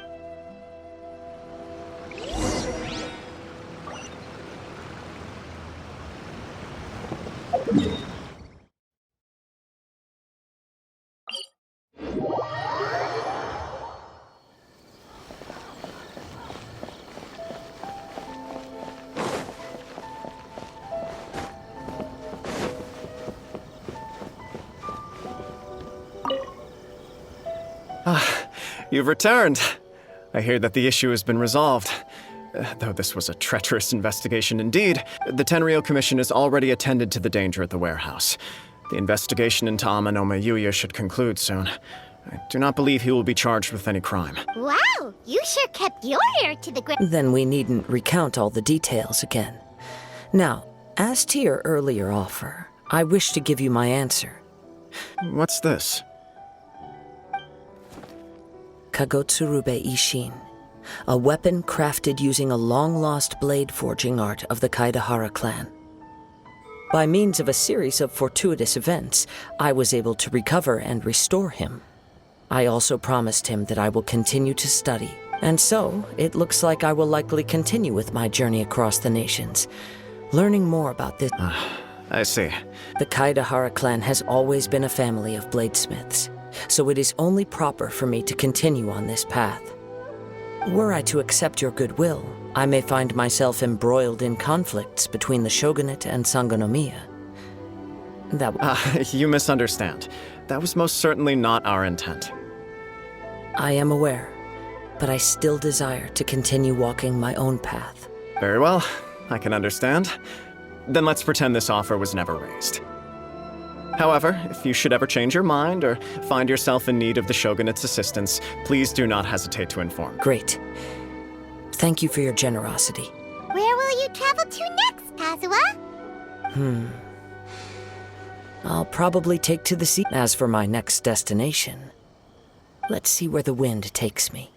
You've returned. I hear that the issue has been resolved. Though this was a treacherous investigation indeed, the Tenryou Commission has already attended to the danger at the warehouse. The investigation into Amanome Yuya should conclude soon. I do not believe he will be charged with any crime. Wow, you sure kept your ear to the ground. Then we needn't recount all the details again. Now, as to your earlier offer, I wish to give you my answer. What's this? Kagotsurube Ishin, a weapon crafted using a long-lost blade forging art of the Kaedehara clan. By means of a series of fortuitous events, I was able to recover and restore him. I also promised him that I will continue to study, and so it looks like I will likely continue with my journey across the nations, learning more about this. I see. The Kaedehara clan has always been a family of bladesmiths, so it is only proper for me to continue on this path. Were I to accept your goodwill, I may find myself embroiled in conflicts between the shogunate and Sangonomiya. You misunderstand. That was most certainly not our intent. I am aware, but I still desire to continue walking my own path. Very well, I can understand. Then let's pretend this offer was never raised. However, if you should ever change your mind or find yourself in need of the shogunate's assistance, please do not hesitate to inform. Great. Thank you for your generosity. Where will you travel to next, Kazuha? I'll probably take to the sea. As for my next destination, let's see where the wind takes me.